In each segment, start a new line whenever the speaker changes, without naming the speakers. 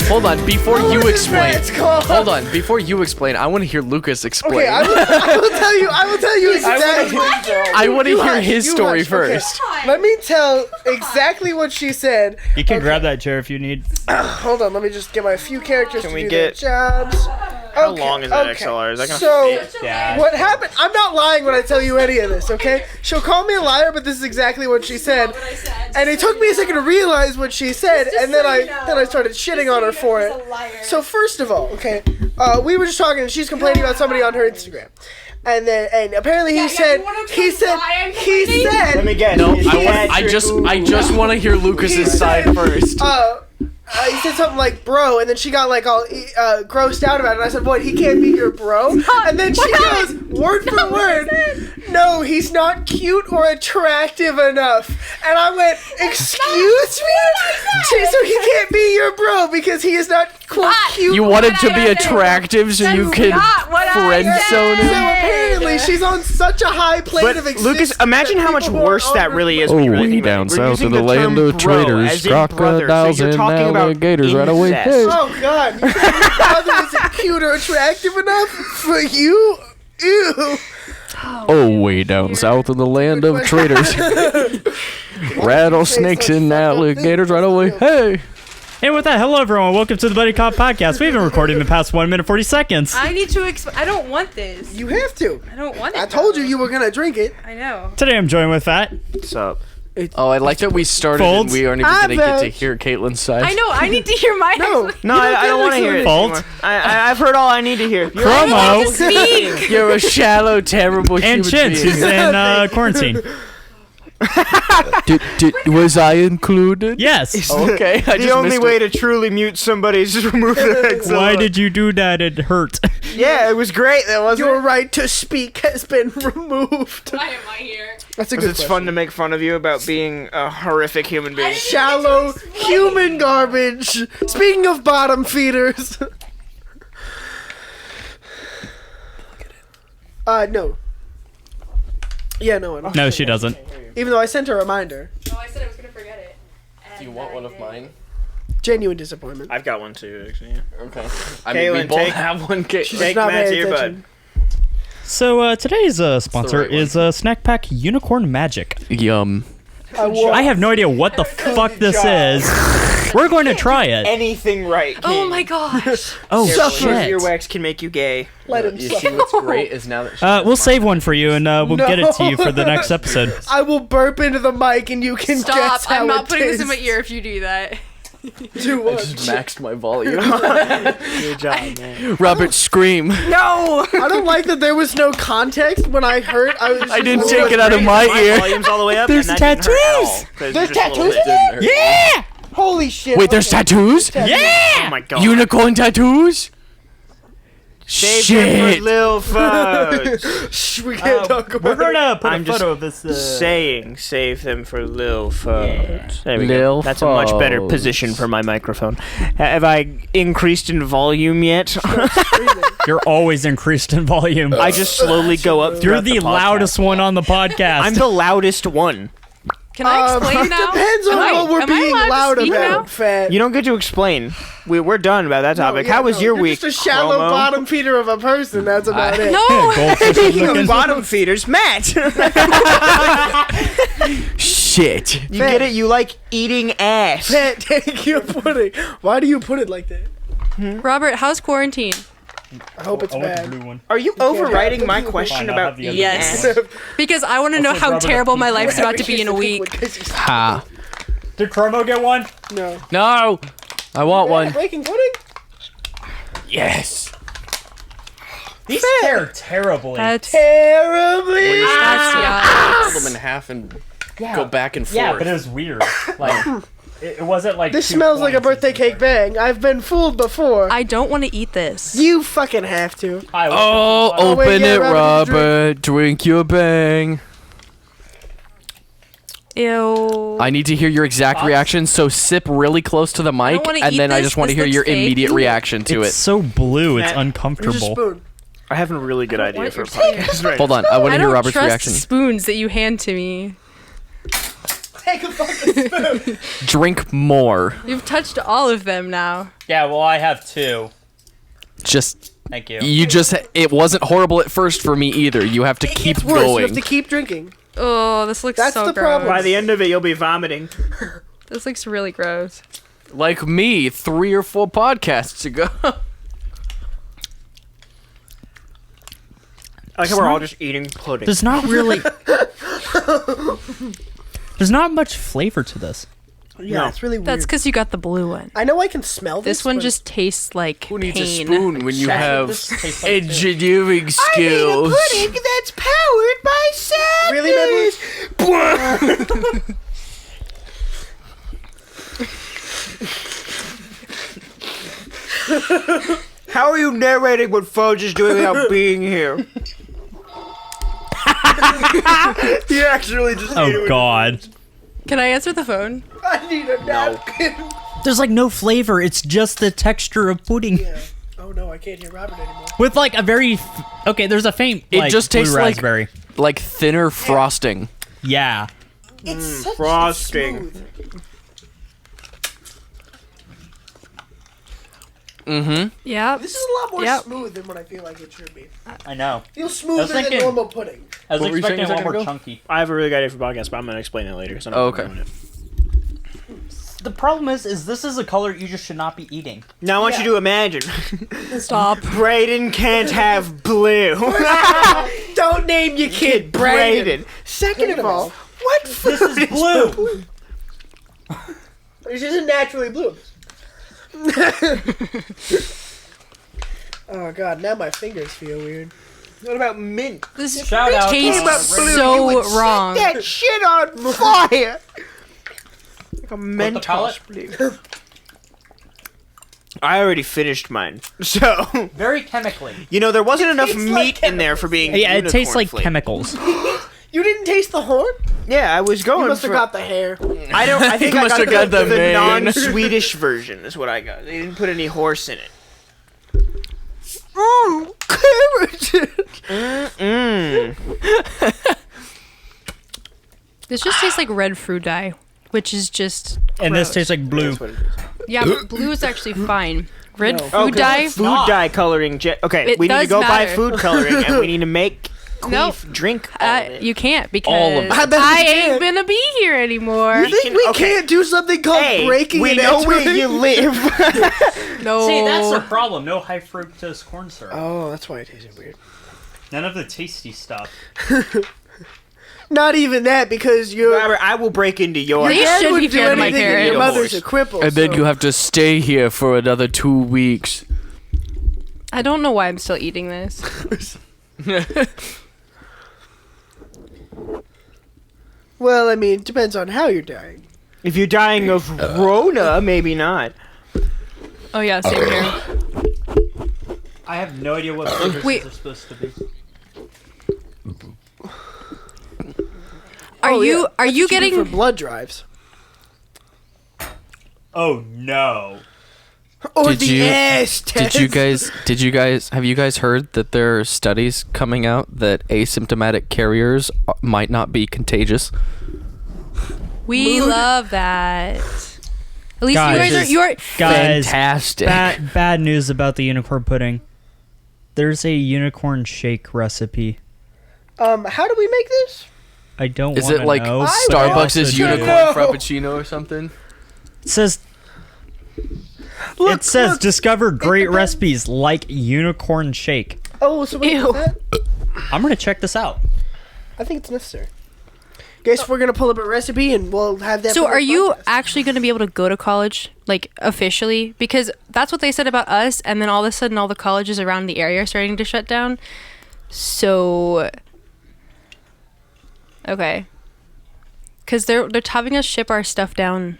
hold on. Before you explain,
called?
hold on. Before you explain, I want to hear Lucas explain.
Okay, I will tell you. I will tell you exactly.
I want to hear his story
hush,
first.
Okay. Let me tell exactly what she said.
You can grab that chair if you need.
Hold on, let me just get my few characters
Can
to
we
do
get-
their jobs.
How long is that XLR? Is that gonna
So,
Yeah.
what happened? I'm not lying when I tell you any of this, okay? She'll call me a liar, but this is exactly what she said. And it took me a second to realize what she said, and then I started shitting on her for it. So first of all, okay, we were just talking, and she's complaining about somebody on her Instagram. And apparently he said.
Let me guess.
No, I just want to hear Lucas's side first.
He said something like bro, and then she got like all grossed out about it, and I said, what, he can't be your bro? And then she goes, word for word, no, he's not cute or attractive enough. And I went, excuse me? So he can't be your bro because he is not, quote, cute.
You want him to be attractive so you can friend zone
So
him?
apparently she's on such a high plane
But
of existence.
Lucas, imagine how much worse that really is. When you really
way
think about
down
it. We're
south
using
of the
term
land of
bro
traitors,
as in brother, so you're
crocodiles
talking
and
about
alligators right away.
incest.
Hey.
Oh God! You think your brother isn't cute or attractive enough for you? Ew!
Oh, way down south of the land of traitors, rattlesnakes and alligators right away. Hey.
And with that, hello everyone. Welcome to the Buddy Cop Podcast. We've been recording the past 1 minute 40 seconds.
I need to I don't want this.
You have to.
I don't want it.
I told you were gonna drink it.
I know.
Today I'm joined with Fat.
What's up?
Oh, I like that we started
Folds.
and we aren't even gonna get to
Folds.
hear Caitlin's side.
I know. I need to hear my.
No.
No, I don't want to hear it
Fault.
anymore. I've heard all I need to hear.
Promo.
Speak.
You're a shallow, terrible human
And Chintz,
being.
who's in quarantine.
Was I included?
Yes.
Okay, I
The
just
only
missed
way
it.
to truly mute somebody is to remove their XLR.
Why did you do that? It hurt.
Yeah, it was great. That wasn't.
Your right to speak has been removed.
Why am I here?
That's a
Because
good
it's
question.
fun to make fun of you about being a horrific human being.
Shallow human garbage. Speaking of bottom feeders. No. Yeah, no, I don't.
No, she doesn't.
Even though I sent her a reminder.
Oh, I said I was gonna forget it.
Do you want one of mine?
Genuine disappointment.
I've got one too, actually. Yeah.
Okay. I mean, we
Caitlin,
both
take-
have one.
Take
not
Matt to
paying
your bud.
attention.
So today's sponsor
right one.
is Snack Pack Unicorn Magic.
Yum.
I have no idea what the fuck this
job.
is. We're going to try it.
Anything right, King.
Oh my gosh.
Oh
Suffer.
Your
shit.
wax can make you gay.
Let him
You
suffer.
see what's great is now that she
We'll save one for you and we'll get it to you for the next episode.
I will burp into the mic and you can
Stop.
guess how
I'm not
it
putting this in my
tastes.
ear if you do that.
Do
I
what?
just maxed my volume.
Good job, man.
Robert, scream.
No.
I don't like that there was no context when I heard.
I didn't take it out of my ear.
Volume's all the way up.
There's
and that didn't hurt at
tattoos.
all, 'cause
There's
you're just a little
tattoos
bit-
in
Yeah!
Holy shit!
Wait, there's tattoos?
Oh my god.
Unicorn tattoos?
Save them
Shit.
for Lil Fudge.
Shh, we can't talk about
We're gonna put
I'm
a
just
photo of this.
Saying, save them for Lil Fudge. There we
Lil
go. That's a much better
Fudge.
position for my microphone. Have I increased in volume yet?
You're always increased in volume.
I just slowly go up.
You're
throughout
the
podcast.
loudest one on the podcast.
I'm the loudest one.
Can I explain now?
Depends on what we're
am I
being
allowed to
loud
speak
about,
now?
Fat.
You don't get to explain. We're done about that topic. How was your
you're
week?
Just a shallow
Chromo?
bottom feeder of a person. That's about it.
No.
Goldfish
Speaking
looking.
of bottom feeders, Matt.
Shit.
You get it? You like eating ass.
Fat, take your pudding. Why do you put it like that?
Robert, how's quarantine?
I hope it's
I want the
bad.
blue one.
Are you overriding my
Fine,
question
I'll have
about
the other
eating
Yes.
ass?
Because I want to know
Also,
how
Robert,
terrible
I
my
think
life's about to be in a week.
Ha.
Did Chromo get one?
No.
No. I want one.
Breaking pudding?
Yes.
These tear terribly.
That's
Terribly.
that's
Fold them in half and go back and forth.
Yeah, but it was weird. Like, it wasn't like.
This
two
smells like a
points.
birthday cake bang. I've been fooled before.
I don't want to eat this.
You fucking have to.
Oh,
Oh, wait,
open
yeah,
it,
Robert,
Robert. Drink your bang.
Ew.
I need to hear your exact reaction, so sip really close to the mic,
wanna
and
eat
then I
this.
just want to
This
hear your
looks fake.
immediate reaction to
It's
it.
so blue. It's
Matt,
Here's a
uncomfortable.
spoon.
I have a really good idea
want
for a
your
podcast right
Hold on, I want
I
to hear
don't
Robert's
trust
reaction.
spoons that you hand to me.
Take a fucking spoon.
Drink more.
You've touched all of them now.
Yeah, well, I have 2.
Just
Thank you.
it wasn't horrible at first for me either. You have to keep
It's worse. You
going.
have to keep drinking.
Oh, this looks
That's
so
the
gross.
problem.
By the end of it, you'll be vomiting.
This looks really gross.
Like me 3 or 4 podcasts ago.
I like how we're all just eating pudding.
There's not really. There's not much flavor to this.
Yeah,
No.
it's really weird.
That's because you got the blue one.
I know I can smell this.
This one
but-
just tastes like
Who needs a
pain.
spoon when you have
This tastes like this.
engineering skills?
that's powered by sadness. Really,
How are you narrating what Fudge is doing without being here?
You actually just.
Oh God.
Can I answer the phone?
I need a napkin.
There's like no flavor. It's just the texture of pudding
Yeah. Oh no, I can't hear Robert anymore.
with like a very okay. There's a faint.
It
like,
just
blue
tastes like-
raspberry.
Like thinner frosting.
Yeah.
It's such
frosting.
smooth.
Yeah.
This is a lot more
Yep.
smooth than what I feel like it should be.
I know.
Feels smoother than
thinking-
normal pudding.
I was
What were you saying
expecting
a
a lot
second
more
ago?
chunky.
I have a really good idea for podcast, but I'm gonna explain that later.
Oh, okay.
The problem is this is a color you just should not be eating.
Now I want you to imagine.
Stop.
Brayden can't have blue.
Don't name your kid Brayden.
Second of all,
What
This is blue.
This isn't naturally blue. Oh god, now my fingers feel weird.
what about mint?
This
Shout out.
tastes
Blue,
so wrong.
That shit on fire. Like a Mentos
palate?
blue. I already finished mine, so
Very chemically.
you know there wasn't enough
tastes
meat
like
in there for being.
Yeah, it tastes
unicorn
like
flavored.
chemicals.
You didn't taste the horn?
Yeah, I was going.
You must
for,
have got the hair.
I don't. I think
You
I
must
got,
have got the mane.
non-Swedish version. Is what I got. They didn't put any horse in it.
Ooh, carrot.
This just tastes like red fruit dye, which is just.
And this
gross.
tastes like blue.
That's what it is.
Yeah, but blue is actually fine. Red
No.
food dye.
Food
not.
dye coloring. Okay,
It
we need to
does
go buy
matter.
food coloring, and we need to make
Nope.
drink all of it.
You can't because
All of it.
I bet
I
you
ain't
can't.
gonna be here anymore.
You think
can-
we
okay.
can't do something called
Hey,
breaking
we
and
know where
entering?
you live.
No.
See, that's the problem. No high fructose corn syrup.
Oh, that's why it tasted weird.
None of the tasty stuff.
Not even that, because your
Robert, I will break into your.
They
dad
should be
wouldn't do
fair to my
anything, and
parents.
your mother's a cripple.
And then
so-
you have to stay here for another 2 weeks.
I don't know why I'm still eating this.
Well, I mean, it depends on how you're dying.
If you're dying of Rona, maybe not.
Oh yeah, same here.
I have no idea what flavors
Wait.
these are supposed to be.
Are
Oh,
you
yeah.
are you
What do do
getting
for blood drives?
Oh no.
Or
Did
the
you-
ass test?
Did you guys have you guys heard that there are studies coming out that asymptomatic carriers might not be contagious?
We
Mood.
love that. At least
Guys,
you are
Guys,
Fantastic.
bad news about the unicorn pudding. There's a unicorn shake recipe.
How do we make this?
I don't
Is
want to
it like
know. but I
Starbucks'
also
unicorn
don't.
know.
frappuccino or something?
It says
Look,
it says
look.
discover great
depends.
recipes like unicorn shake.
Oh, so what
Ew.
is that?
I'm gonna check this out.
I think it's necessary. Guess we're gonna pull up a recipe and we'll have that.
So
for the
are you
podcast.
actually going to be able to go to college, like officially? Because that's what they said about us, and then all of a sudden, all the colleges around the area are starting to shut down. So, okay, because they're having us ship our stuff down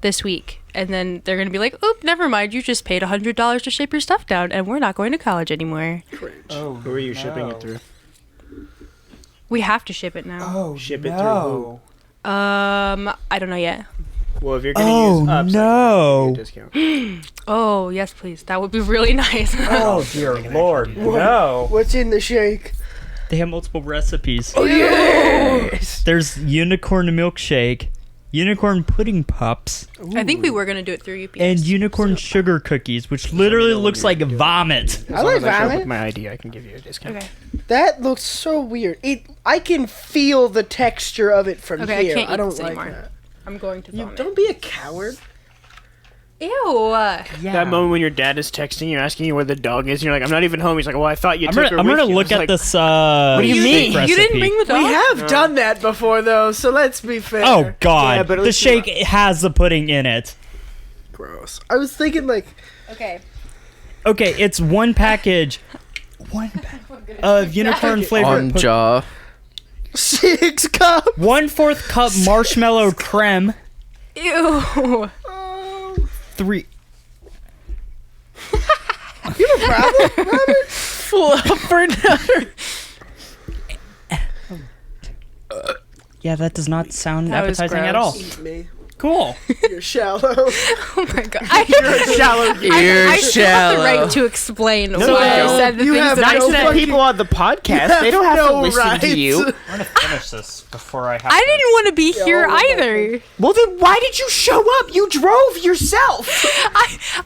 this week, and then they're going to be like, "Oop, never mind. You just paid $100 to ship your stuff down, and we're not going to college anymore.
Oh,
Who are you shipping it through?
We have to ship it now.
Oh,
Ship it through
I don't know yet.
Well, if you're gonna
Oh,
use Upside,
no.
you get a discount.
Oh yes, please. That would be really nice.
Oh dear lord, no!
What's in the shake?
They have multiple recipes.
Yes.
There's unicorn milkshake, unicorn pudding pops,
I think we were gonna do it through UPS.
and unicorn sugar cookies, which literally looks like vomit.
I like
Show up
vomit.
with my ID, I can give you a discount.
Okay.
That looks so weird. I can feel the texture of it from
Okay, I
here.
can't eat
don't
this
like
anymore.
that.
I'm going to
You
vomit.
don't be a coward.
Ew.
Yeah.
That moment when your dad is texting you, asking you where the dog is, and you're like, I'm not even home. He's like, well, I thought you
I'm
took
gonna,
her
I'm
with
gonna
you.
look
It's
at
like,
this.
What do you mean?
steak
You didn't
recipe.
bring the dog?
We have done that before, though, so let's be fair.
Oh God!
Yeah, but at
the
least
shake has the pudding in it.
Gross. I was thinking, like,
Okay.
Okay, it's one package. Of unicorn flavored
On jaw.
6 cups.
1/4 cup marshmallow creme.
Ew.
3.
You have a problem, Robert?
fluffernutter.
Yeah, that does not sound
That was
appetizing at all.
gross.
Eat me.
Cool.
You're shallow.
Oh my god.
Shallow.
I still have the right to explain why I
don't.
said the
You
things
have
that I
no
said.
fucking-
People on the podcast, they don't have to
no
listen
rights.
to you.
I'm gonna finish this before I have
I didn't want to be here
well,
either.
Well, then why did you show up? You drove yourself.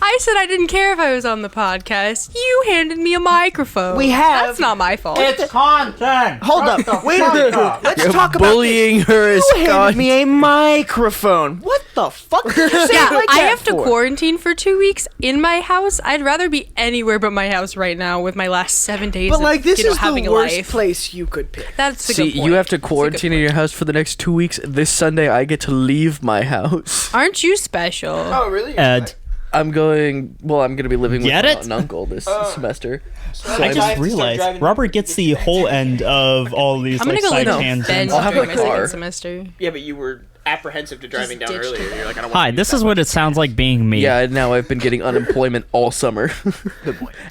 I said I didn't care if I was on the podcast. You handed me a microphone.
We have-
That's not my fault.
It's content.
Hold up. Wait a minute. Let's talk about
Bullying her is
this. You handed me a microphone. What the fuck did you say
Yeah,
like
I
that
have to
for?
quarantine for 2 weeks in my house. I'd rather be anywhere but my house right now with my last 7 days
But,
of
like, this is
having
the
a
worst
life.
place you could pick.
That's the
See,
good point.
you have to
That's a good
quarantine in
point.
your house for the next 2 weeks. This Sunday, I get to leave my house.
Aren't you special?
Oh, really?
Ed,
I'm going to be living with
Get
my
it?
aunt and uncle this semester. So
I
I'm
just realized Robert gets the whole end of all these
I'm
like
gonna go
side
live with
tangents.
Ben
I'll have
during
a
my
car.
second semester.
Yeah, but you were apprehensive to driving down
ditched
earlier.
it.
You're like, I don't
Hi, this is what it sounds like being me.
Yeah, now I've been getting unemployment all summer.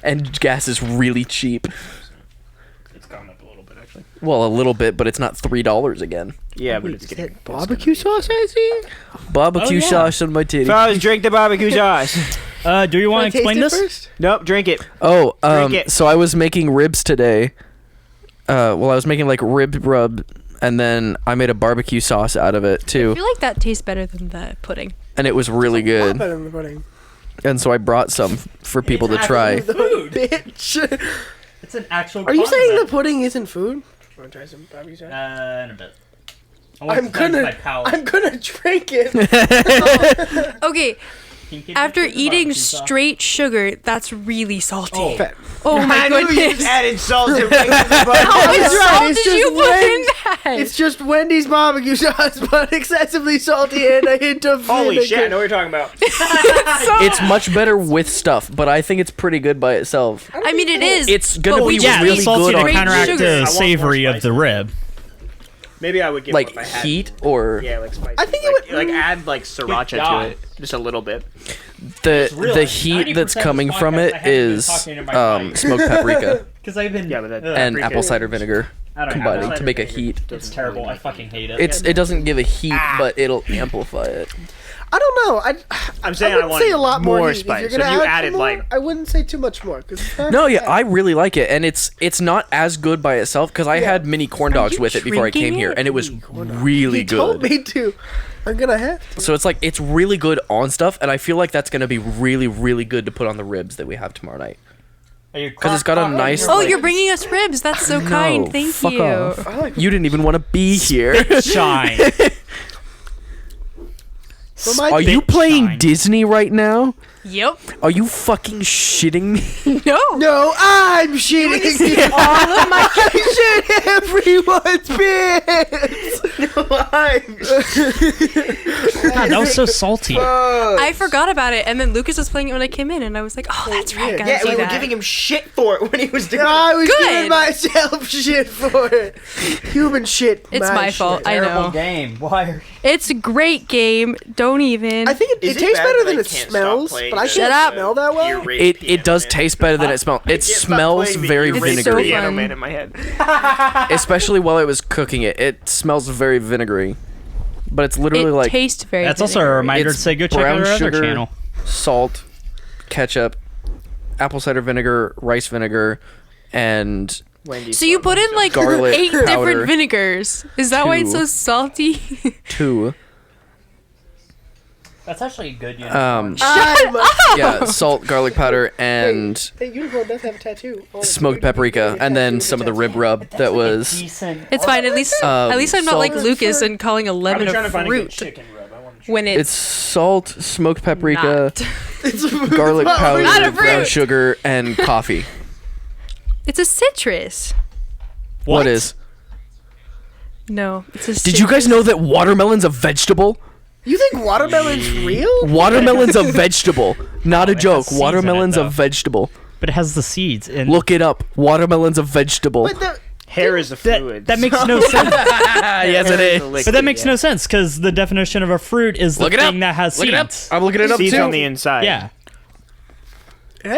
And gas is really cheap.
It's gone up a little bit, actually.
Well, a little bit, but it's not $3 again.
Yeah, but it's getting
Barbecue sauce, I see?
Barbecue
Oh, yeah.
sauce on my titty.
Fellas, drink the barbecue sauce.
Do you want to
Can I
explain
taste
this?
it first?
Nope, drink it.
Oh,
Drink it.
so I was making ribs today. I was making like rib rub, and then I made a barbecue sauce out of it
I
too,
feel like that tastes better than the pudding.
and it was really
Not
good.
better than the pudding.
And so I brought some for people to try.
Bitch.
It's an actual.
Are you saying the pudding isn't food? Want to try some barbecue sauce?
in a bit.
I'm gonna drink it.
Okay, after eating straight sugar, that's really salty. Oh, my goodness.
added salt to
How much
That's right,
salt
it's
did you
just
put in
Wendy's-
that?
It's just Wendy's barbecue sauce, but excessively salty and a hint of
Holy
vinegar.
shit, I know what you're talking about.
It's much better with stuff, but I think it's pretty good by itself.
I mean, it is.
It's gonna
but
be
we
Yeah,
really
it's salty
good
to
on
straight
counteract
sugar.
the
I want
savory
more
of the rib.
Maybe I would give
like
up if I had
heat or
Yeah, like spicy.
I think it
like,
would-
like add like sriracha
God.
to it, just a little bit.
the heat that's coming from it is smoked paprika
Because I've been.
Yeah, but that-
and
Paprika.
apple cider vinegar
I don't know,
combining
apple
to
cider
make a
vinegar.
heat.
It's terrible. I fucking hate it.
It doesn't give a heat, but it'll amplify it.
I don't know.
I'm
I
saying I
wouldn't
want
say a lot more, heat.
spice.
If
So
you're
if
gonna
you
add
added
more,
like
I wouldn't say too much more. 'Cause it's not
No, yeah,
bad.
I really like it, and it's not as good by itself because I had mini corn dogs
you
with it before I came
drinking
here,
it?
and it was really
He told
good.
me to. I'm gonna have to.
So it's like it's really good on stuff, and I feel like that's gonna be really, really good to put on the ribs that we have tomorrow night. Because it's got a nice.
Oh,
like-
you're bringing us ribs. That's so kind.
No,
Thank
fuck
you.
off.
I like
You didn't even want to be here.
shine.
But my
Are you
Bitch
playing
shine.
Disney right now?
Yep.
Are you fucking shitting me?
No.
No, I'm shitting.
All of my.
I shit everyone's bits. No,
God, that was so salty.
I forgot about it, and then Lucas was playing it when I came in, and I was like, "Oh, that's right, gotta
yeah,
do
we were
that."
giving him shit for it when he was doing
I was
Good.
giving myself shit for it. Human shit.
It's my fault. I know.
game. Why?
It's a great game. Don't even.
I think
Is
it
it
tastes
bad
better
that
than
I
it
can't
smells,
stop playing
but I
the-
can't
Shut up.
smell that well.
It does taste better than it smells. It smells very
It's so
vinegary,
fun.
Piano Man in my head.
especially while I was cooking it. It smells very vinegary, but it's literally
it
like
tastes very.
That's also a
vinegary.
reminder
It's
to say go check
brown
out our other
sugar.
channel.
salt, ketchup, apple cider vinegar, rice vinegar, and
Wendy's
So you put in like
Garlic
8
powder.
different vinegars. Is that why it's
2.
so salty?
2.
That's actually a good
Yeah, salt, garlic powder, and
Hey, Unicorn does have a tattoo.
smoked paprika, and then some of the rib rub that was.
It's fine. At least I'm not like
salt.
Lucas and calling a lemon a fruit when
It's
it's
salt, smoked paprika,
not.
garlic
Not a
powder, brown
fruit.
sugar, and coffee.
It's a citrus.
What is?
No, it's a.
Did you guys know that watermelon's a vegetable?
You think watermelon's real?
Watermelon's a vegetable, not a
it has
joke.
seeds in it,
Watermelon's a
though.
vegetable.
But it has the seeds. And
Look it up. Watermelon's a vegetable.
But the,
Hair is a fluid.
that makes no sense.
Yes, it is.
But that makes no sense because the definition of a fruit is the
Look it up.
thing that has
Look it up.
seeds.
I'm looking it up
Seeds
too.
on the inside.
Yeah.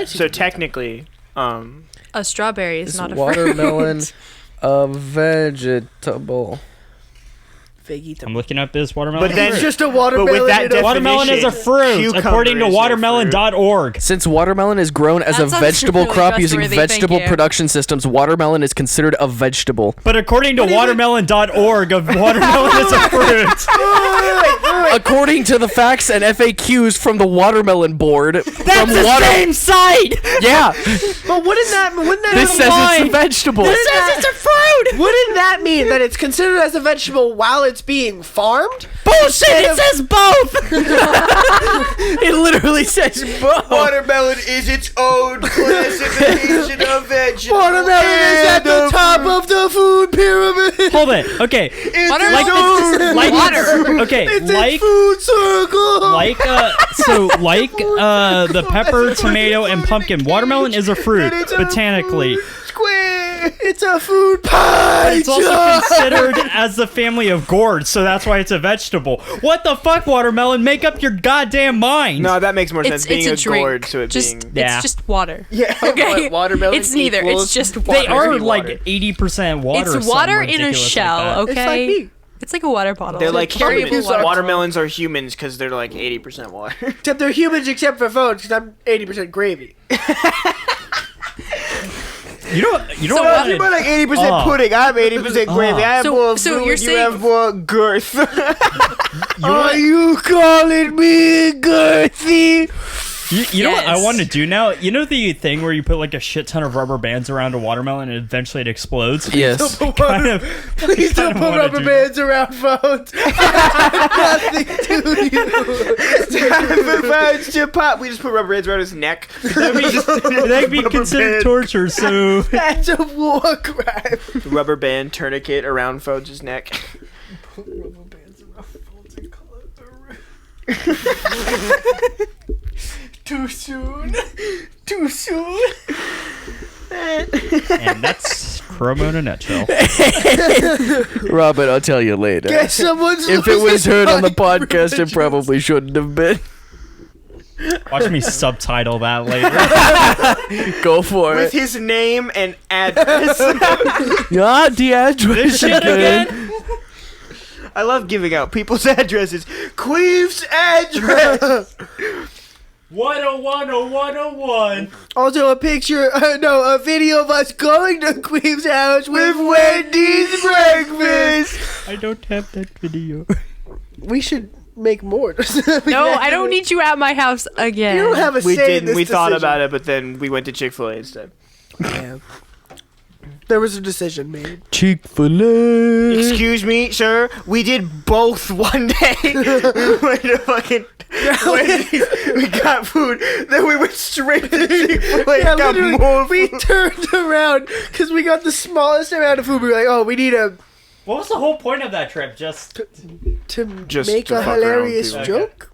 So technically,
A strawberry is not a
watermelon
fruit.
a vegetable.
I'm looking up this watermelon.
But then-
it's
fruit.
just a watermelon.
But with that
in a-
Watermelon is a
definition,
fruit,
cucumber
according to
is a
watermelon.org.
Since watermelon is grown as
That
a
sounds
vegetable
really
crop using
trustworthy, thank
vegetable
you.
production systems, watermelon is considered a vegetable.
But according to watermelon.org, a watermelon is a fruit.
According to the facts and FAQs from the Watermelon Board,
That's the same site!
Yeah,
But wouldn't that
this says it's a vegetable.
it's a fruit. Wouldn't that mean that it's considered as a vegetable while it's being farmed?
Bullshit! It says both. It literally says both.
Watermelon is its own classification of vegetable. Watermelon is at the top of the food pyramid.
Hold it. Okay.
Watermelon
Like,
water.
Okay,
It's
like
a food circle.
the pepper, tomato, and pumpkin. Watermelon is a fruit,
And it's a
botanically.
Square. It's a food pie.
It's also considered as the family of gourds, so that's why it's a vegetable. What the fuck, watermelon? Make up your goddamn mind.
no, that makes more sense.
It's
Being
a
a
drink.
gourd, so it
just
being.
Yeah.
it's just water.
Yeah.
Okay.
Watermelon.
It's neither.
equals-
It's just water.
They are
Water.
like 80% water. or
It's
something
water in a
ridiculous
shell.
like that.
It's like
Okay.
me.
It's like a water bottle.
They're like
carryable
humans.
water.
Watermelons are humans because they're like 80% water.
Except they're humans except for phones because I'm 80% gravy.
You know
So
what?
what-
I wanted-
like 80%
Oh.
pudding. I'm 80% gravy. I have
So-
more
so
fluid,
you're
you
saying-
have more girth.
Are you calling me girthy?
You know what I
Yes.
want to do now? You know the thing where you put like a shit ton of rubber bands around a watermelon and eventually it explodes?
Yes.
Kind of.
Please don't
kinda
put
wanna
rubber
do
bands around phones. Nothing to you.
Time to pop. We just put rubber bands around his neck.
That'd be considered
band.
torture, so.
That's a war crime.
Rubber band tourniquet around Foge's neck.
Rubber bands around phones and call it the Too soon. Too soon.
And that's Chroma in a nutshell.
Robert, I'll tell you later.
Guess someone's
If it was
losing
heard on the
money
podcast, it
religions.
probably shouldn't have been.
Watch me subtitle that later.
Go for
With
it.
his name and address.
Yeah, the address
Shit
again.
again?
I love giving out people's addresses. Queef's address.
1010101.
Also a picture, a video of us going to Queef's house with Wendy's breakfast.
I don't have that video.
We should make more.
No, I don't need you at my house again.
You don't have a
We
say in
didn't.
this
We thought
decision.
about it, but then we went to Chick-fil-A instead.
There was a decision made.
Chick-fil-A.
Excuse me, sir. We did both one day. We went to fucking Wendy's. We got food. Then we went straight to Chick-fil-A
Yeah,
and got
literally,
more
we
food.
turned around because we got the smallest amount of food. We were like, oh, we need
What was the whole point of that trip? Just
to
Just
make
to
a
fuck around
hilarious
people.
joke.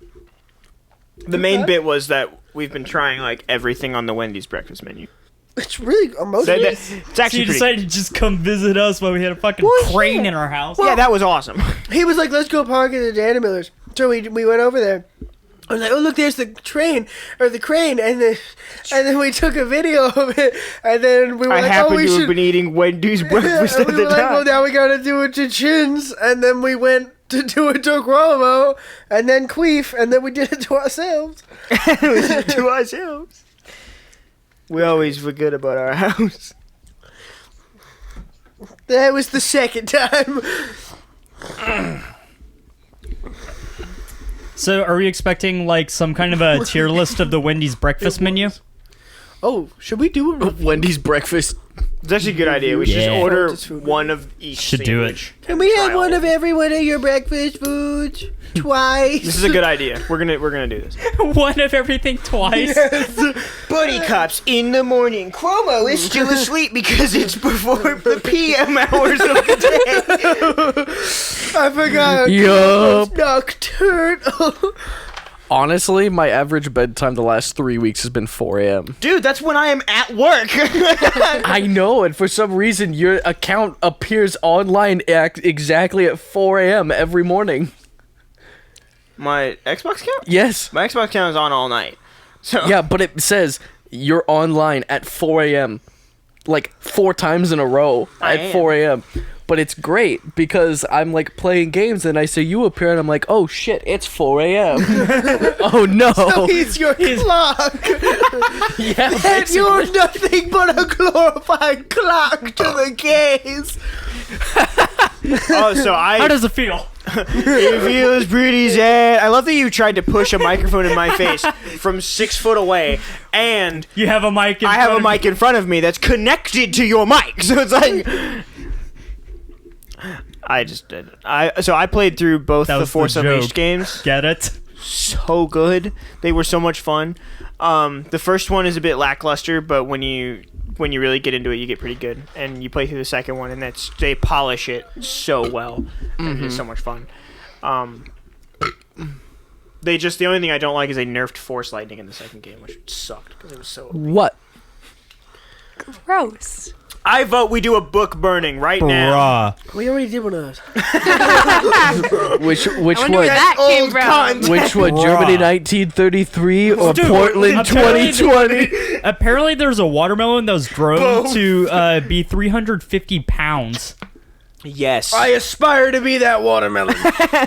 The main bit was that we've been trying like everything on the Wendy's breakfast menu.
It's really emotional.
It's
so
actually
you
pretty.
decided to just come visit us while we had a fucking
Well,
crane
yeah.
in our house.
Yeah, that was awesome.
He was like, let's go park at the Dana Millers. So we went over there. I was like, oh, look, there's the crane, and then we took a video of it, and then we were
I
like,
happened
oh, we
to
should...
have been eating Wendy's
Yeah,
breakfast
and
at
we
the
were like, well,
time.
now we gotta do it to Chins, and then we went to do it to Cuomo, and then Queef, and then we did it to ourselves.
To ourselves. We always forget about our house.
That was the second time.
So, are we expecting like some kind of a tier list of the Wendy's breakfast menu?
Oh, should we do a
Wendy's breakfast.
It's actually a good idea. We should
Yeah.
just order
Just food.
one of each.
Should do it.
sandwich.
Can we have
Trial.
one of every one of your breakfast foods twice?
This is a good idea. We're gonna do this.
One of everything twice.
Buddy cops in the morning. Cuomo is still asleep because it's before the PM hours of the day.
I forgot.
Yup.
Nocturnal.
Honestly, my average bedtime the last 3 weeks has been 4 a.m.
Dude, that's when I am at work.
I know, and for some reason, your account appears online exactly at 4 a.m. every morning.
My Xbox account?
Yes.
My Xbox account is on all night. So
Yeah, but it says you're online at 4 a.m. like 4 times in a row
I
at
am.
4 a.m. But it's great because I'm like playing games and I say you appear and I'm like, oh shit, it's 4 a.m. Oh no.
He's your clock.
Yeah,
And
basically.
you're nothing but a glorified clock to the gaze.
Oh, so
How does it feel?
it feels pretty sad. I love that you tried to push a microphone in my face from 6 foot away, and
You have a mic.
I have a mic in front of me that's connected to your mic. So it's like I just did. I played through both
That
the
was the
Force Unleashed
joke.
games.
Get it?
So good. They were so much fun. The first one is a bit lackluster, but when you really get into it, you get pretty good. And you play through the second one, and they polish it so well. And it's so much fun. The only thing I don't like is they nerfed Force Lightning in the second game, which sucked because it was so.
What?
Gross.
I vote we do a book burning right now.
Bruh.
We already did one of those.
Which
I wonder
one?
where that came
old
from.
cunt.
Which one?
Bruh.
Germany 1933 or
Dude,
Portland
apparently-
2020?
Apparently, there's a watermelon that was grown to be 350 pounds.
Yes.
I aspire to be that watermelon.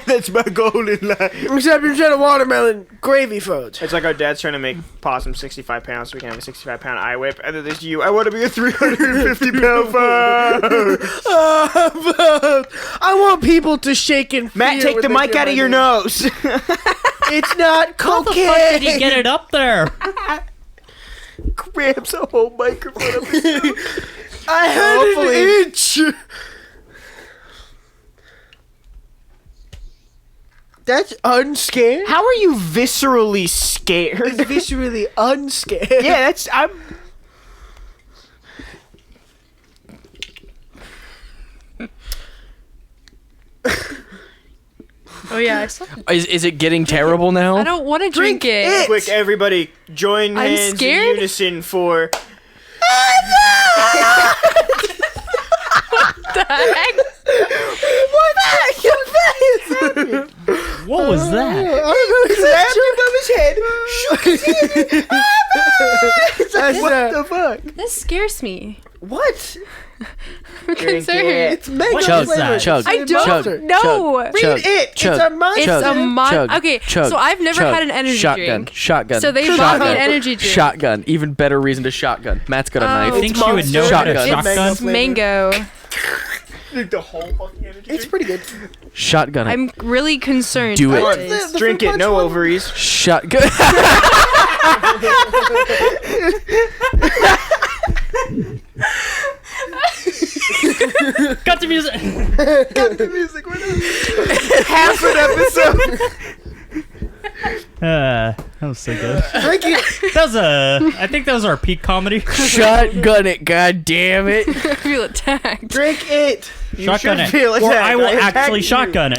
That's my goal in life.
Except instead of watermelon, gravy foods.
It's like our dad's trying to make Possum 65 pounds so we can have a 65 pound eye whip. And then there's you. I want to be a 350 pound phone.
I want people to shake in fear
Matt, take
when
the
they
mic
hear
out
my
of your
name.
nose.
It's not
How the
cocaine.
fuck did he get it up there?
Grabs a whole microphone up his nose.
I had
Hopefully.
an itch. That's unscared.
How are you viscerally scared?
It's viscerally unscared.
Yeah, that's. I'm.
Oh yeah, I still.
Is it getting terrible now?
I don't want to drink,
Drink
it.
it.
Quick, everybody, join
I'm
hands
scared.
in unison for.
The heck?
What was that?
Grabbed him by his head, shook his head. What the fuck?
This scares me.
What?
I'm
Drink
concerned.
it.
It's mango
Chug
flavor.
that.
Chug.
I don't
Chug.
know.
Read it. It's a monster.
It's a mon- Okay, so I've never had an energy
shotgun,
drink.
Shotgun.
So they bought
shotgun.
me an energy drink.
Shotgun. Even better reason to shotgun. Matt's got a
Oh.
knife.
I think she would know how to
Shotgun.
shotgun.
Mango.
The whole fucking energy.
It's pretty good.
Shotgun. it.
I'm really concerned.
Do
by
it.
What's
this.
the
Drink
fruit
it,
punch
no
one?
ovaries.
Shotgun.
Cut the music.
Half an episode.
That was so good.
Drink it.
That was I think that was our peak comedy.
Shotgun it. God damn it.
I feel attacked.
Drink it.
Shotgun
should
it.
feel
Or
attacked.
I will
I attacked
actually
you.
shotgun it.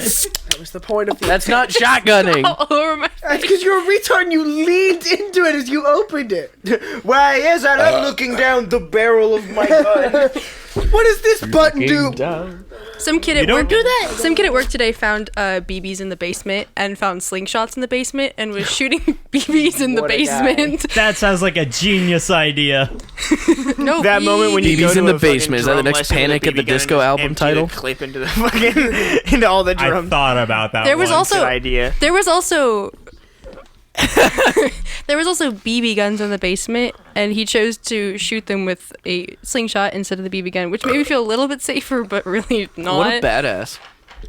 That was the point of the.
That's not shotgunning.
All over my
That's because you're a retard and you leaned into it as you opened it.
Why, yes, I'm looking down the barrel of my gun.
What does this button do?
Some kid at
don't
work.
do that.
Some kid at work today found BBs in the basement and found slingshots in the basement and was shooting BBs in the
What a guy.
basement.
That sounds like a genius idea.
No.
That moment when you
BB's
go
in
to
the
a fucking
basement. Is that the
drum
next
lesson with a
Panic at the
BB gun and
Disco
just
album
empty
title?
the clip into the fucking into all the
I
drums.
thought about that.
There was
one.
also-
Good idea.
There was also BB guns in the basement, and he chose to shoot them with a slingshot instead of the BB gun, which made me feel a little bit safer, but really not.
What a badass.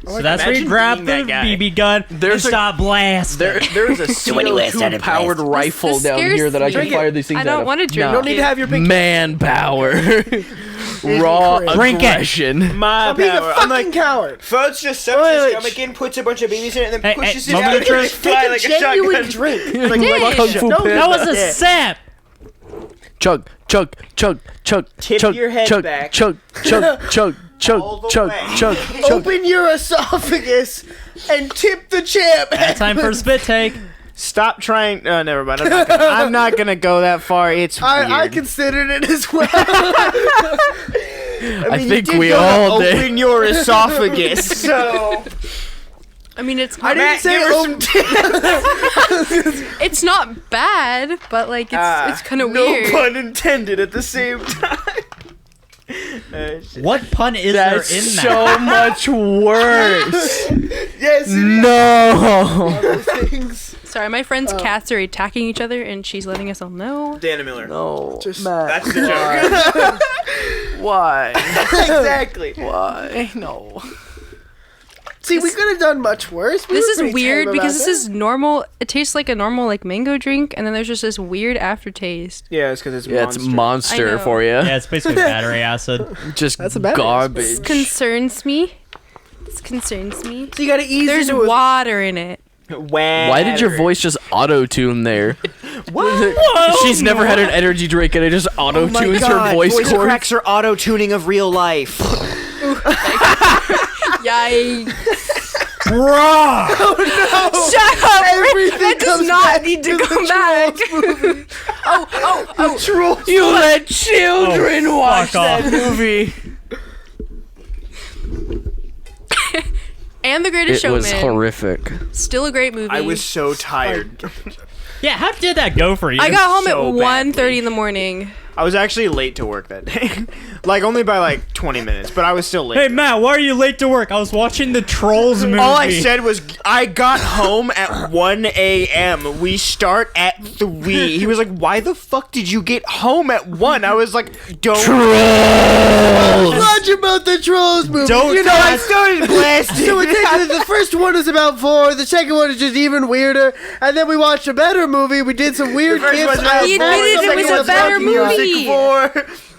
So that's where you
Imagine
grab
being
the
that guy.
BB gun
There's
and
a-
stop blasting.
There's a CO2 powered rifle
This
down
scares
here that I
me.
can
Drink it.
fire these things
I don't
out of.
want to drink.
Nah.
You don't need to have your big.
Manpower. Raw
Drink it.
aggression.
My
I'm being a
power.
fucking
I'm like,
coward.
Fudge just sucks
Wait,
his
wait,
stomach in, puts a bunch of babies in it, and
Hey,
then pushes it
moment
out
of
and they
truth.
fly like a
Genuine
shotgun.
drink.
Like,
Did.
like
Kung
shot.
Fu
No,
Panda.
That was a
Yeah.
sip.
Chug, chug, chug, chug.
Tip
chug,
your head
chug,
back.
Chug, chug, chug,
All the
chug,
way.
chug, chug.
Open your esophagus and tip the chip.
Time for a spit take.
Stop trying. Oh, never mind. I'm not gonna go that far. It's weird.
I considered it as well.
I
mean,
think
you did
we
go to
all did.
open your esophagus. So
I mean, it's
I
not,
didn't say
it's not bad, but like it's kind of
no
weird.
pun intended at the same time.
What pun is
That's
there in
so
that?
much worse.
Yes.
No.
Those things.
Sorry, my friend's cats are attacking each other, and she's letting us all know.
Dana Miller.
No.
Just-
That's the joke.
Why?
Exactly.
Why? No.
See, we could have done much worse. We
This
were
is
pretty
weird
tame
because
about
this is normal. It tastes like a normal like mango drink, and then there's just this weird aftertaste.
Yeah, it's because it's
Yeah,
monster.
it's
I
monster
know.
for you.
Yeah, it's basically battery acid.
Just
That's a bad
This
garbage.
concerns me. This concerns me.
So you gotta ease
There's
into it.
water in it.
Why did your voice just auto-tune there?
What?
She's never had an energy drink and it just auto-tunes her voice
Voice
cords.
cracks are auto-tuning of real life.
Yikes.
Bruh!
Shut up!
Everything
That does
comes
not
back
need to
to
come
the
back.
Trolls.
You let children
Oh,
watch
fuck off.
that movie.
And The Greatest
It
Showman.
was horrific.
Still a great movie.
I was so tired.
Yeah, how did that go for you?
I got home
so
at 1:30 in the morning.
I was actually late to work that day. Like, only by like 20 minutes, but I was still late.
Hey Matt, why are you late to work? I was watching the Trolls movie.
All I said was, I got home at 1 a.m. We start at 3. He was like, why the fuck did you get home at 1? I was like, don't.
Much about the Trolls movie.
Don't
you know,
I started blasting.
so the first one is about 4. The second one is just even weirder. And then we watched a better movie. We did some weird
first
gifts.
one's about
He
4,
admitted
the
it was
second
a
one's
better
about music
movie.
4.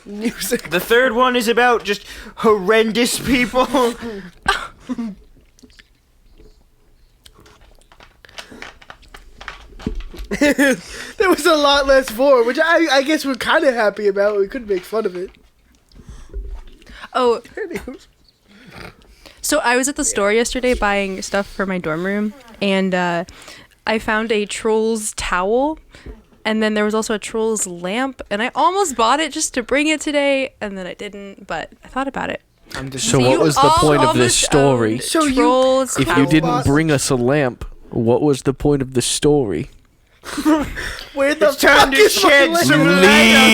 Music.
The third one is about just horrendous people.
There was a lot less 4, which I guess we're kind of happy about. We couldn't make fun of it.
Oh, so I was at the store yesterday buying stuff for my dorm room, and I found a Trolls towel, and then there was also a Trolls lamp, and I almost bought it just to bring it today, and then I didn't, but I thought about it.
So
You
what was the
all
point of this
almost
story?
owned
So you-
Trolls
If you
towel.
didn't bring us a lamp, what was the point of the story?
Where the
Time
fuck
to
is my
shed
lamp?
some light on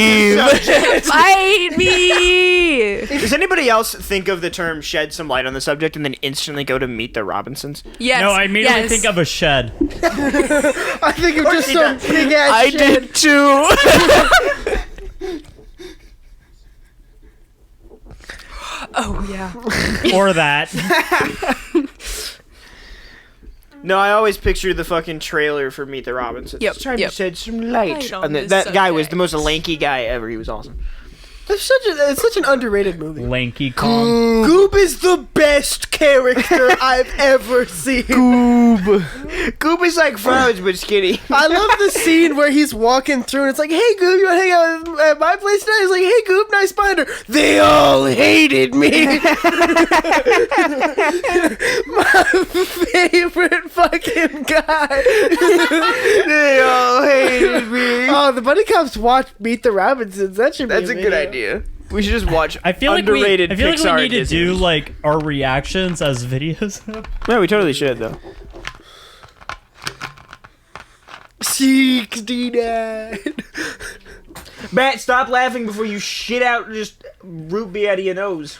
this subject.
Bite me!
Does anybody else think of the term shed some light on the subject and then instantly go to Meet the Robinsons?
Yes.
No, I immediately
yes.
think of a shed.
I think of just
he
some
does.
big ass
I
shed.
did too.
Oh yeah.
Or that.
No, I always picture the fucking trailer for Meet the Robinsons.
Yep,
Time
yep.
to shed some light.
Light on
And
this
that guy was the most
subject.
lanky guy ever. He was awesome.
It's such an underrated movie.
Lanky Kong.
Goob is the best character I've ever seen.
Goop is like Frogs, but skinny.
I love the scene where he's walking through and it's like, hey Goob, you wanna hang out at my place tonight? He's like, hey Goob, nice binder. They all hated me. My favorite fucking guy.
They all hated me.
Oh, the Buddy Cops watch Meet the Robinsons. That should be
That's a good idea. We should just watch
I feel like we
underrated Pixar
need to
Disney.
do like our reactions as videos.
Yeah, we totally should though.
69.
Matt, stop laughing before you shit out just root beer out of your nose.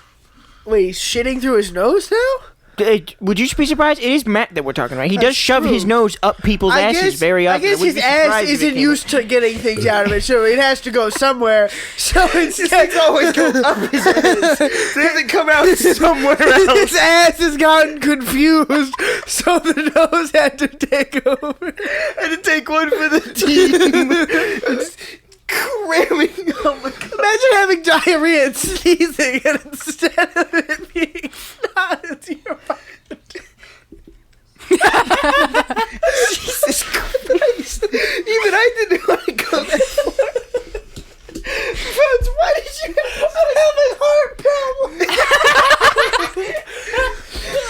Wait, he's shitting through his nose now?
would you be surprised? It is Matt that we're talking about. He does shove his nose up people's asses very often.
I guess his ass isn't used to getting things out of it, so it has to go somewhere. So instead,
always go up his ass. It doesn't come out somewhere else.
his ass has gotten confused, so the nose had to take over.
Had to take one for the team. It's cramming. Oh my god!
Imagine having diarrhea and sneezing, and instead of it being snot, it's your mouth.
Jesus Christ! Even I didn't want to go that far. Friends, why did you? I'm having heart problems.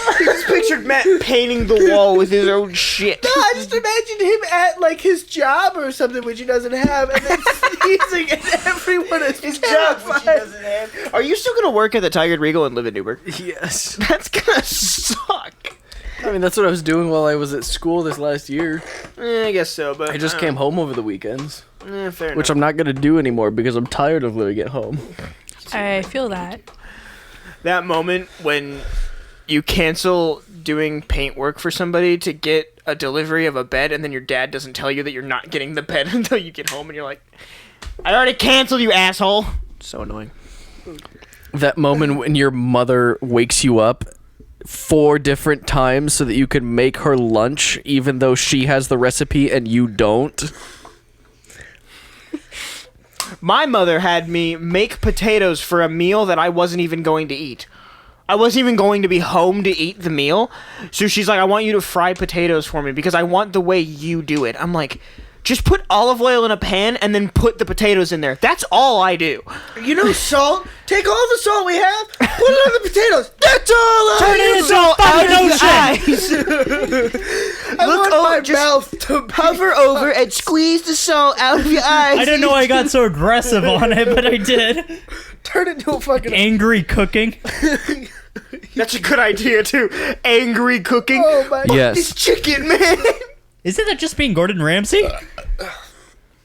I just pictured Matt painting the wall with his own shit.
No, I just imagined him at like his job or something, which he doesn't have, and then sneezing, and everyone is
His job, which he
terrified.
doesn't have. Are you still gonna work at the Tiger Regal and live in Newburgh?
Yes.
That's gonna suck.
I mean, that's what I was doing while I was at school this last year.
I guess so, but
I just came home over the weekends,
fair
which
enough.
I'm not gonna do anymore because I'm tired of living at home.
I feel that.
That moment when you cancel doing paint work for somebody to get a delivery of a bed, and then your dad doesn't tell you that you're not getting the bed until you get home, and you're like, I already canceled, you asshole. So annoying.
That moment when your mother wakes you up 4 different times so that you can make her lunch even though she has the recipe and you don't.
My mother had me make potatoes for a meal that I wasn't even going to eat. I wasn't even going to be home to eat the meal. So she's like, I want you to fry potatoes for me because I want the way you do it. I'm like, just put olive oil in a pan and then put the potatoes in there. That's all I do.
You know, salt. Take all the salt we have, put it on the potatoes. That's all I
Turn
do.
it into all out of your eyes.
I
Look
want
over,
my
just
mouth to be
Hover over and squeeze the salt out of your eyes.
I didn't know I got so aggressive on it, but I did.
turn it into a fucking.
Angry cooking.
That's a good idea too. Angry cooking.
Oh my.
Yes.
This chicken, man.
Isn't that just being Gordon Ramsay?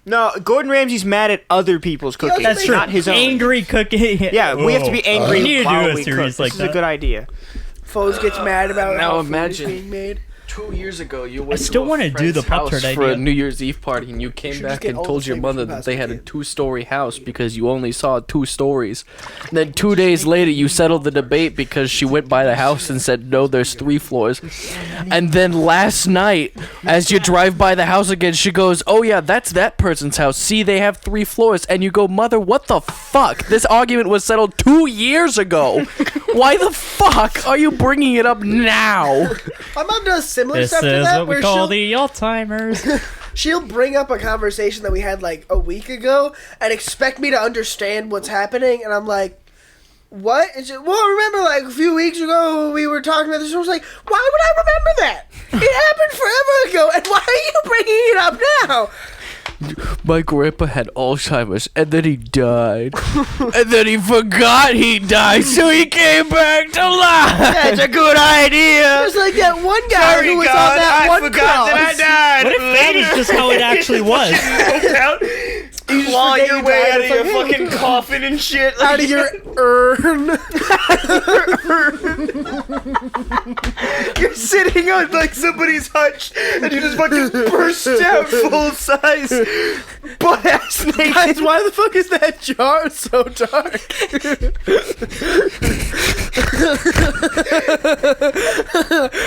No, Gordon Ramsay's mad at other people's cooking.
That's true.
Not his own.
Angry cooking.
Yeah, we have to be angry
We need to do
while
a
we
series
cook.
like
This is a
that.
good idea.
Foes gets mad about
Now
how food is
imagine.
being made.
2 years ago, you went
still
to a
wanna do the
friend's house
Pop-Tart
for a
idea.
New Year's Eve party, and you came
should
back
just get
and
all
told
the
your
things
mother
from
that they had a
Pastor
2-story house because you only saw 2 stories. And then 2 days later, you settled the debate because she went by the house and said, no, there's 3 floors. And then last night, as you drive by the house again, she goes, oh yeah, that's that person's house. See, they have 3 floors. And you go, mother, what the fuck? This argument was settled 2 years ago. Why the fuck are you bringing it up now?
My mom does similar
This
stuff to
is
that,
what we
where
call the Alzheimer's.
she'll bring up a conversation that we had like a week ago and expect me to understand what's happening, and I'm like, what? And she, well, remember like a few weeks ago we were talking about this, and I was like, why would I remember that? It happened forever ago, and why are you bringing it up now?
My grandpa had Alzheimer's, and then he died. And then he forgot he died, so he came back to life.
That's a good idea.
There's like that one guy who was on that one cross.
died.
What if that is just how it actually was?
You just claw
forget
your
you
way
died.
out of
It's
your
like,
fucking coffin and shit.
Out of your urn.
You're sitting on like somebody's hutch and you just fucking burst out full size butt ass naked.
Guys, why the fuck is that jar so dark?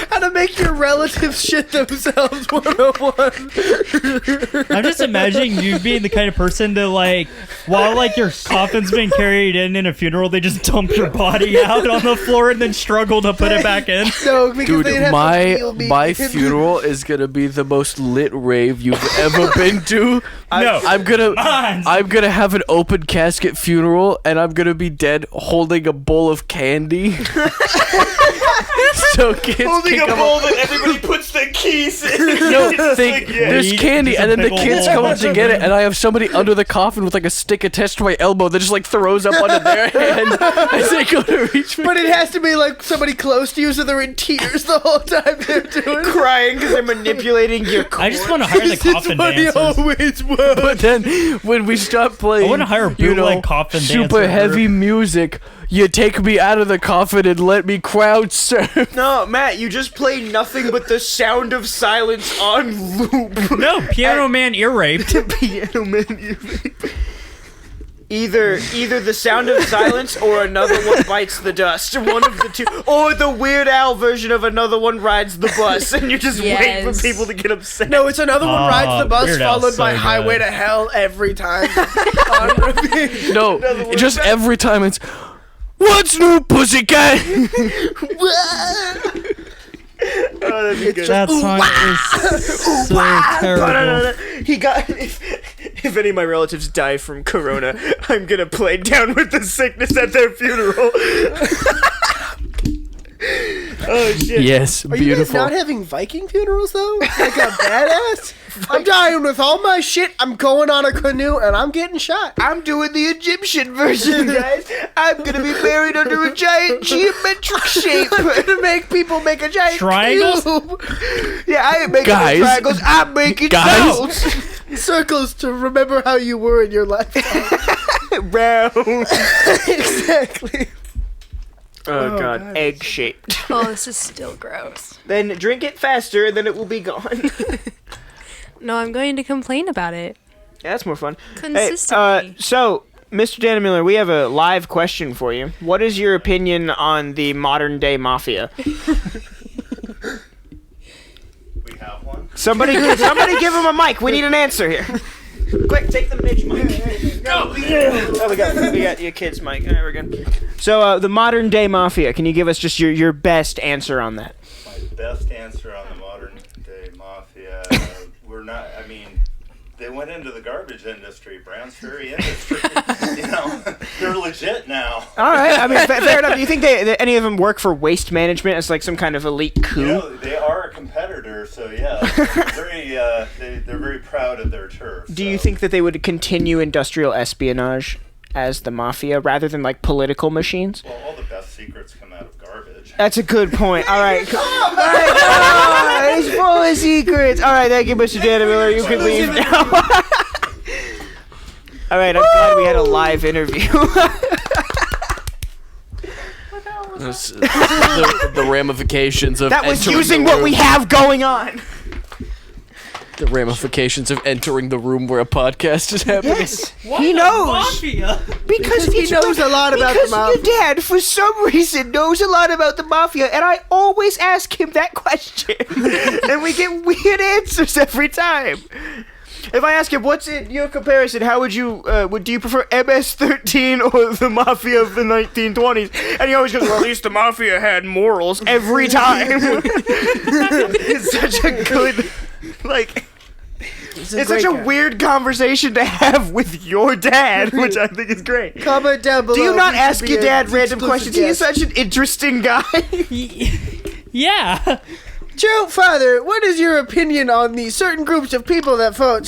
How to make your relatives shit themselves 101.
I'm just imagining you being the kind of person to like, while like your coffin's being carried in a funeral, they just dump your body out on the floor and then struggle to put it back in.
No, because
Dude,
they'd have to wheel me
my
in.
funeral is gonna be the most lit rave you've ever been to.
No,
I'm gonna
Mine's-
I'm gonna have an open casket funeral, and I'm gonna be dead holding a bowl of candy. So kids
Holding
can
a
come
bowl that everybody puts their keys in.
No,
It's
think
like, yeah.
there's
Weed,
candy,
just
and
a
then the
big ol'
kids
bowl.
come up to get it, and I have somebody under the coffin with like a stick attached to my elbow that just like throws up onto their hand as they go to reach me.
But it has to be like somebody close to you, so they're in tears the whole time they're doing it.
Crying because they're manipulating your
I just want to hire the
This is
coffin
what he
dancers.
always was.
But then when we start playing,
I wanna hire a
you know,
bootleg coffin
super
dancer.
heavy music, You take me out of the coffin and let me crowd surf.
No, Matt, you just play nothing but the sound of silence on loop.
No, Piano Man ear raped.
Piano Man ear rape. Either the sound of silence or another one bites the dust. One of the two. Or the Weird Al version of another one rides the bus, and you're just waiting for people to get upset.
No, it's another one rides the bus,
Weird Al's
followed
so
by
good.
Highway to Hell every time. On repeat.
No, just every time it's, what's new, pussycat?
Oh, that'd be good.
That song is so terrible.
He got. If any of my relatives die from corona, I'm gonna play Down with the Sickness at their funeral. Oh shit.
Yes,
Are you guys
beautiful.
not having Viking funerals though? Like a badass? I'm dying with all my shit. I'm going on a canoe and I'm getting shot.
I'm doing the Egyptian version, guys. I'm gonna be buried under a giant geometric shape.
I'm gonna make people make a giant
Triangles?
cube.
Yeah, I ain't making
Guys.
no triangles. I'm making
Guys.
circles.
Circles to remember how you were in your life.
Round.
Exactly.
Oh,
Oh,
god,
God.
egg shaped.
Oh, this is still gross.
Then drink it faster, and then it will be gone.
No, I'm going to complain about it
Yeah, that's more fun.
consistently.
So, Mr. Dan Miller, we have a live question for you. What is your opinion on the modern day mafia?
We have one.
Somebody give him a mic. We need an answer here. Quick, take the bitch mic. Go. Oh, we got your kid's mic. All right, we're good. So, the modern day mafia. Can you give us just your best answer on that?
My best answer on the modern day mafia. We're not. I mean, they went into the garbage industry, Brown's Ferry industry. You know, they're legit now.
All right. I mean, fair enough. Do you think any of them work for waste management as like some kind of elite coup?
You know, they are a competitor, so yeah, they're very proud of their turf.
Do you think that they would continue industrial espionage as the mafia rather than like political machines?
Well, all the best secrets come out of garbage.
That's a good point. All right. All right. He's full of secrets. All right. Thank you, Mr. Dan Miller. You can leave now. All right. I'm glad we had a live interview.
The ramifications of
That was
entering
using
the
what we
room-
have going on.
The ramifications of entering the room where a podcast is happening.
Yes. He knows.
Mafia.
Because
he knows a lot about the
because
mafia.
your dad, for some reason, knows a lot about the mafia, and I always ask him that question, and we get weird answers every time. If I ask him, what's in your comparison, how would you, do you prefer MS-13 or the mafia of the 1920s? And he always goes, well, at least the mafia had morals every time. It's such a good, like... It's such a weird conversation to have with your dad, which I think is great.
Comment down below.
Do you not
if should
ask
be
your
an
dad random
exclusive
questions? He is
guest.
such an interesting guy.
Yeah.
Joe, Father, what is your opinion on the certain groups of people that vote?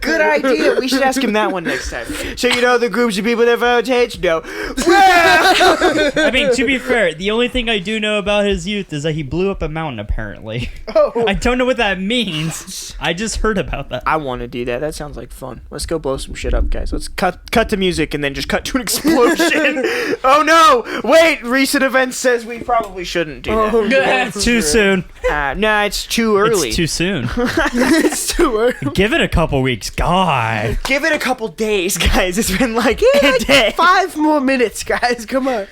Good idea. We should ask him that one next time. So you know the groups of people that vote H? No. Well,
I mean, to be fair, the only thing I do know about his youth is that he blew up a mountain, apparently.
Oh.
I don't know what that means. I just heard about that.
I want to do that. That sounds like fun. Let's go blow some shit up, guys. Let's cut to music and then just cut to an explosion. Oh no! Wait, recent events says we probably shouldn't do that.
Too soon.
Nah, it's too early.
It's too soon.
It's too early.
Give it a couple weeks. God.
Give it a couple days, guys. It's been like a day.
5 more minutes, guys. Come on.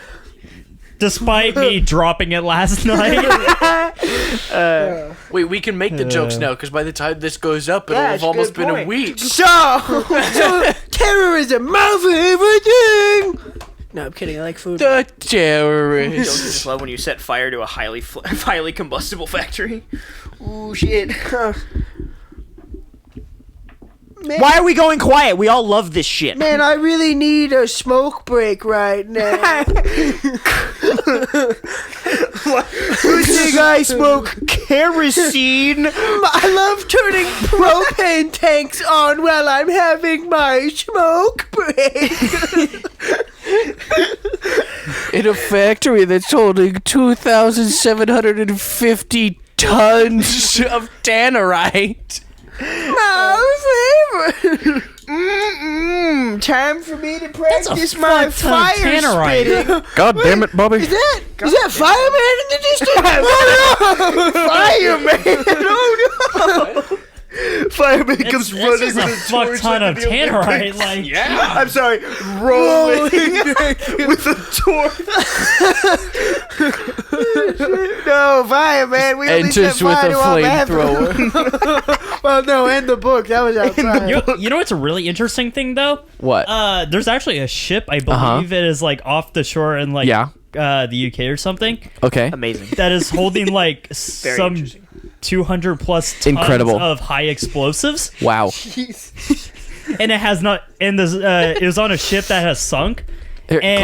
Despite me dropping it last night.
Wait, we can make the jokes now, because by the time this goes up, it'll
Yeah,
have
it's a
almost
good
been a
point.
week.
So terrorism, my favorite thing. No, I'm kidding. I like food.
The
Don't you
terrorists.
just love when you set fire to a highly combustible factory? Ooh, shit.
Man,
Why are we going quiet? We all love this shit.
man, I really need a smoke break right now.
Good thing I smoke kerosene.
I love turning propane tanks on while I'm having my smoke break.
In a factory that's holding 2,750 tons of tannerite.
My favorite. Time for me to practice my
fuck ton of
fire
tannerite.
spitting.
God damn it, Bobby.
Is that fireman in the distance? Oh no! Fireman! Oh no! Fireman comes
It's
running
just a
with a
fuck
torch
ton of
like a Olympics.
tannerite. Like,
I'm sorry, rolling with a torch. No, fireman. We only
Enters
set
with
fire
a
to our bathroom.
flamethrower.
Well, no, and the book. That was outside.
you know what's a really interesting thing though?
What?
There's actually a ship. I
Uh-huh.
believe it is like off the shore in like
Yeah.
the UK or something.
Okay.
Amazing.
That is holding like
Very
some
interesting.
200 plus tons
Incredible.
of high explosives,
Wow.
and it has not. And this, it was on a ship that has sunk.
Here,
And